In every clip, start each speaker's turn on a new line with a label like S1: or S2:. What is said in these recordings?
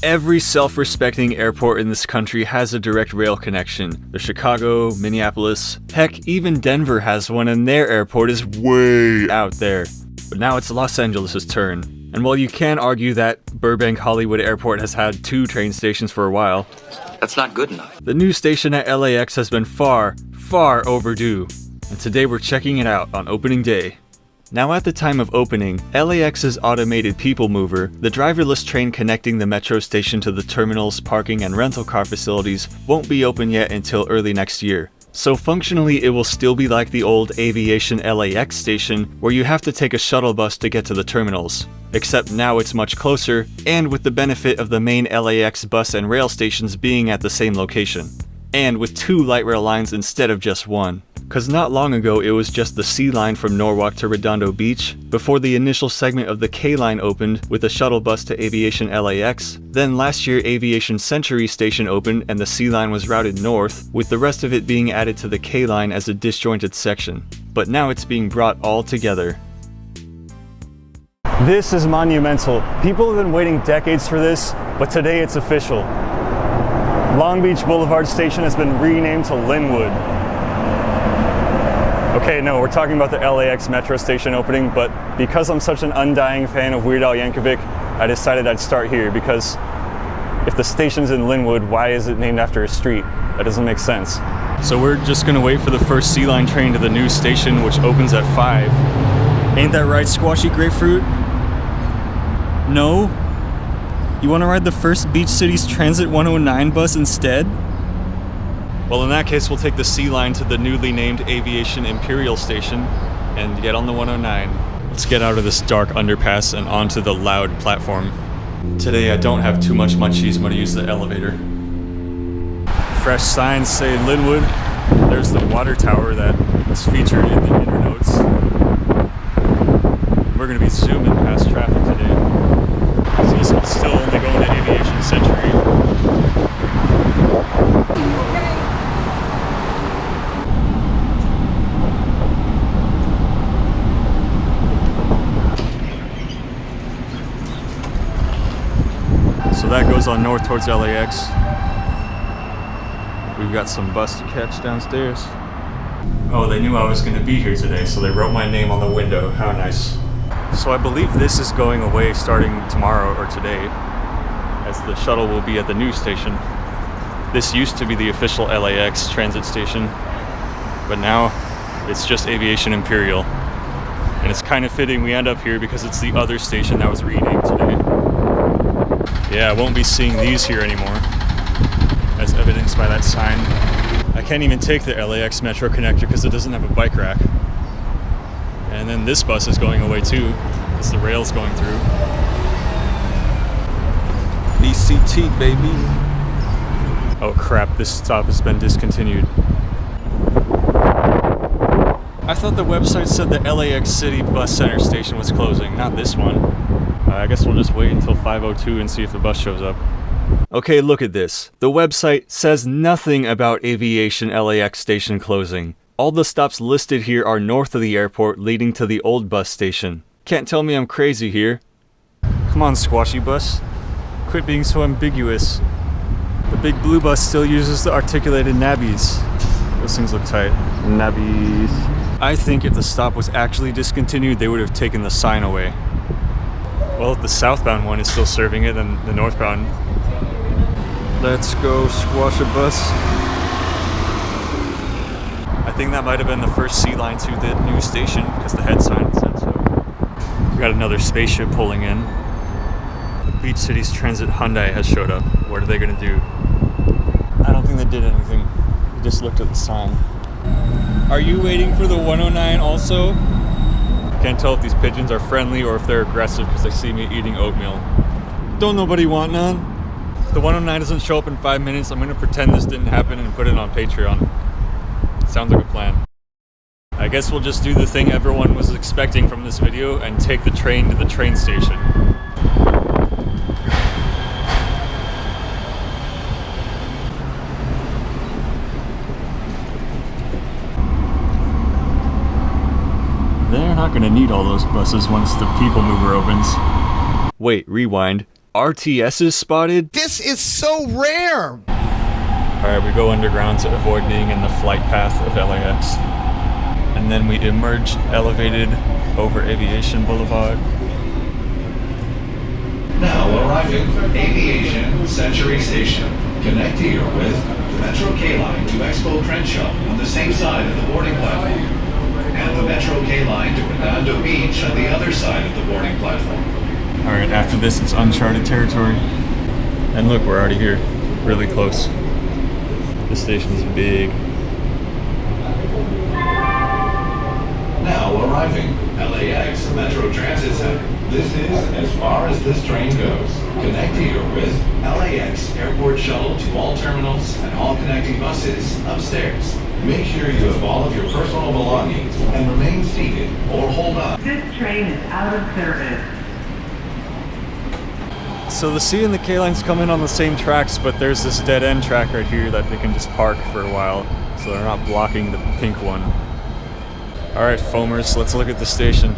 S1: Every self-respecting airport in this country has a direct rail connection. The Chicago, Minneapolis, heck, even Denver has one, and their airport is way out there. But now it's Los Angeles' turn. And while you can argue that Burbank Hollywood Airport has had 2 train stations for a while,
S2: that's not good enough.
S1: The new station at LAX has been far, far overdue. And today we're checking it out on opening day. Now at the time of opening, LAX's automated people mover, the driverless train connecting the metro station to the terminals, parking, and rental car facilities, won't be open yet until early next year. So functionally it will still be like the old Aviation LAX station, where you have to take a shuttle bus to get to the terminals. Except now it's much closer, and with the benefit of the main LAX bus and rail stations being at the same location. And with 2 light rail lines instead of just 1. Cause not long ago it was just the C line from Norwalk to Redondo Beach, before the initial segment of the K line opened with a shuttle bus to Aviation LAX. Then last year Aviation Century Station opened and the C line was routed north, with the rest of it being added to the K line as a disjointed section. But now it's being brought all together. This is monumental. People have been waiting decades for this, but today it's official. Long Beach Boulevard Station has been renamed to Lynwood. Okay, no, we're talking about the LAX metro station opening, but because I'm such an undying fan of Weird Al Yankovic, I decided I'd start here, because if the station's in Lynwood, why is it named after a street? That doesn't make sense. So we're just gonna wait for the first C line train to the new station, which opens at 5. Ain't that right, Squashy Grapefruit? No? You wanna ride the first Beach Cities Transit 109 bus instead? Well, in that case, we'll take the C line to the newly named Aviation Imperial Station and get on the 109. Let's get out of this dark underpass and onto the loud platform. Today, I don't have too much munchies. I'm gonna use the elevator. Fresh signs say Lynwood. There's the water tower that is featured in the inner notes. We're gonna be zooming past traffic today. So this one's still only going to Aviation Century. So that goes on north towards LAX. We've got some bus to catch downstairs. Oh, they knew I was going to be here today, so they wrote my name on the window. How nice. So I believe this is going away starting tomorrow or today, as the shuttle will be at the new station. This used to be the official LAX transit station, but now it's just Aviation Imperial. And it's kind of fitting we end up here because it's the other station that was renamed today. Yeah, I won't be seeing these here anymore, as evidenced by that sign. I can't even take the LAX Metro connector because it doesn't have a bike rack. And then this bus is going away too, because the rail's going through. BCT, baby. Oh crap, this stop has been discontinued. I thought the website said the LAX City Bus Center station was closing, not this one. I guess we'll just wait until 5:02 and see if the bus shows up. Okay, look at this. The website says nothing about Aviation LAX station closing. All the stops listed here are north of the airport, leading to the old bus station. Can't tell me I'm crazy here. Come on, Squashy Bus. Quit being so ambiguous. The big blue bus still uses the articulated nabbies. Those things look tight. Nabbies. I think if the stop was actually discontinued, they would have taken the sign away. Well, if the southbound one is still serving it, then the northbound. Let's go, Squashy Bus. I think that might have been the first C line to the new station, because the head sign said so. We got another spaceship pulling in. The Beach Cities Transit Hyundai has showed up. What are they gonna do? I don't think they did anything. They just looked at the sign. Are you waiting for the 109 also? Can't tell if these pigeons are friendly or if they're aggressive because they see me eating oatmeal. Don't nobody want none? If the 109 doesn't show up in 5 minutes, I'm gonna pretend this didn't happen and put it on Patreon. Sounds like a plan. I guess we'll just do the thing everyone was expecting from this video and take the train to the train station. They're not gonna need all those buses once the people mover opens. Wait, rewind. RTSs spotted.
S2: This is so rare!
S1: Alright, we go underground to avoid being in the flight path of LAX. And then we emerge elevated over Aviation Boulevard.
S3: Now arriving Aviation Century Station. Connect here with the Metro K line to Expo Crenshaw on the same side of the boarding platform. And the Metro K line to Redondo Beach on the other side of the boarding platform.
S1: Alright, after this it's uncharted territory. And look, we're already here. Really close. This station's big.
S3: Now arriving LAX Metro Transit Center. This is as far as this train goes. Connect here with LAX Airport Shuttle to all terminals and all connecting buses upstairs. Make sure you have all of your personal belongings and remain seated or hold on.
S4: This train is out of service.
S1: So the C and the K lines come in on the same tracks, but there's this dead end track right here that they can just park for a while, so they're not blocking the pink one. Alright, foamers, let's look at the station.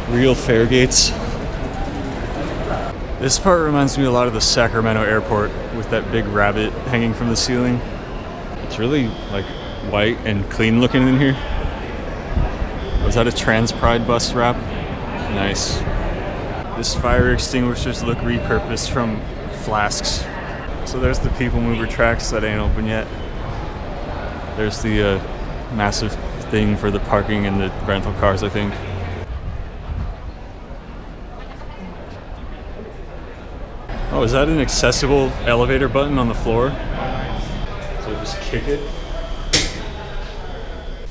S1: Real fare gates. This part reminds me a lot of the Sacramento airport with that big rabbit hanging from the ceiling. It's really like white and clean looking in here. Was that a Trans Pride bus wrap? Nice. This fire extinguishers look repurposed from flasks. So there's the people mover tracks that ain't open yet. There's the massive thing for the parking and the rental cars, I think. Oh, is that an accessible elevator button on the floor? So just kick it.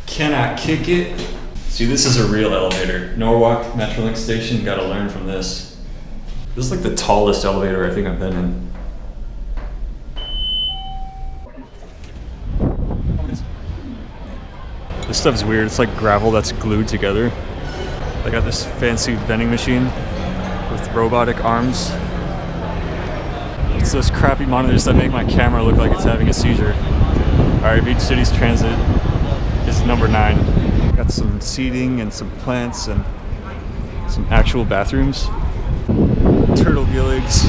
S1: Can I kick it? See, this is a real elevator. Norwalk Metrolink station, gotta learn from this. This is like the tallest elevator I think I've been in. This stuff's weird, it's like gravel that's glued together. They got this fancy vending machine with robotic arms. It's those crappy monitors that make my camera look like it's having a seizure. Alright, Beach City's Transit is number 9. Got some seating and some plants and some actual bathrooms. Turtle gilligs.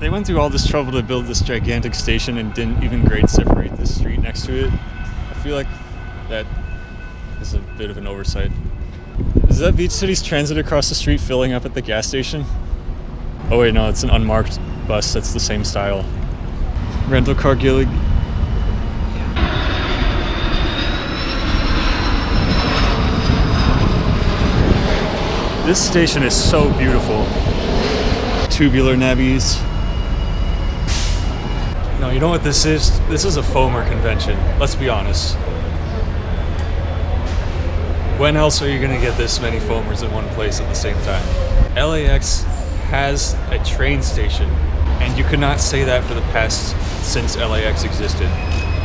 S1: They went through all this trouble to build this gigantic station and didn't even grade separate the street next to it. I feel like that is a bit of an oversight. Is that Beach City's Transit across the street filling up at the gas station? Oh wait, no, it's an unmarked bus that's the same style. Rental car gillig. This station is so beautiful. Tubular navvies. No, you know what this is? This is a foamer convention, let's be honest. When else are you gonna get this many foamers in one place at the same time? LAX has a train station, and you could not say that for the past since LAX existed,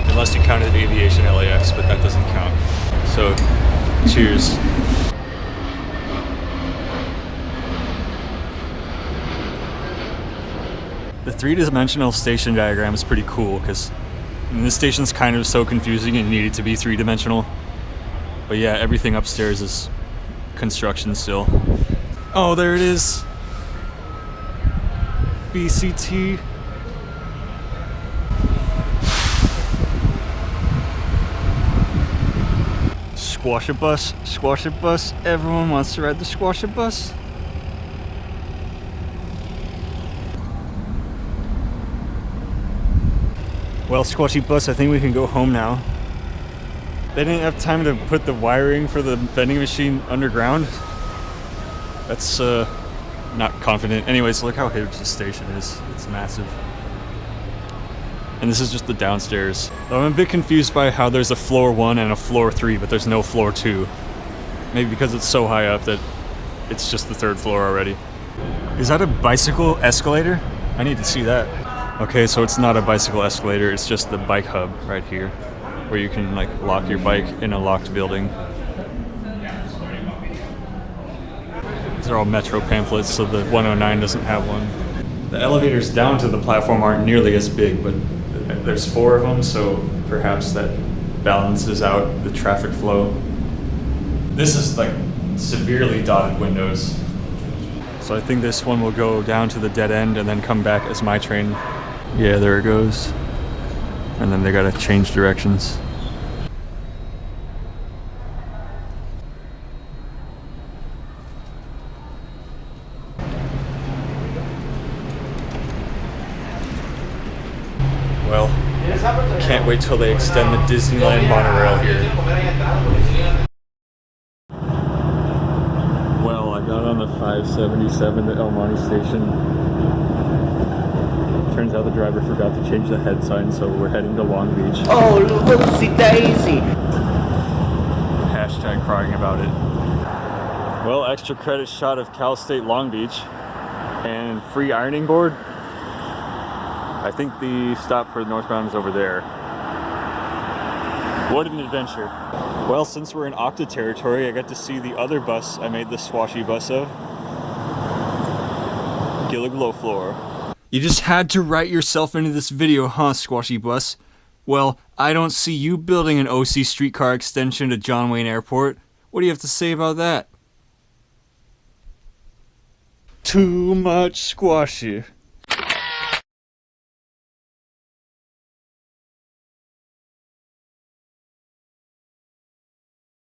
S1: unless you counted Aviation LAX, but that doesn't count. So, cheers. The three-dimensional station diagram is pretty cool because this station's kind of so confusing and needed to be three-dimensional. But yeah, everything upstairs is construction still. Oh, there it is. BCT. Squasher bus, everyone wants to ride the squasher bus. Well, squashy bus, I think we can go home now. They didn't have time to put the wiring for the vending machine underground. That's not confident. Anyways, look how huge the station is. It's massive. And this is just the downstairs. I'm a bit confused by how there's a floor 1 and a floor 3, but there's no floor 2. Maybe because it's so high up that it's just the 3rd floor already. Is that a bicycle escalator? I need to see that. Okay, so it's not a bicycle escalator, it's just the bike hub right here, where you can like lock your bike in a locked building. These are all Metro pamphlets, so the 109 doesn't have one. The elevators down to the platform aren't nearly as big, but but there's 4 of them, so perhaps that balances out the traffic flow. This is like severely dotted windows. So I think this one will go down to the dead end and then come back as my train. Yeah, there it goes. And then they gotta change directions. Well, can't wait till they extend the Disneyland monorail here. Well, I got on the 577 to El Monte Station. Turns out the driver forgot to change the head sign, so we're heading to Long Beach.
S5: Oh, Lucy Daisy!
S1: Hashtag crying about it. Well, extra credit shot of Cal State Long Beach and free ironing board. I think the stop for northbound is over there. What an adventure. Well, since we're in Octa territory, I got to see the other bus I made the swashy bus of. Gilliglow. You just had to write yourself into this video, huh, Squashy Bus? Well, I don't see you building an OC streetcar extension to John Wayne Airport. What do you have to say about that? Too much squashy.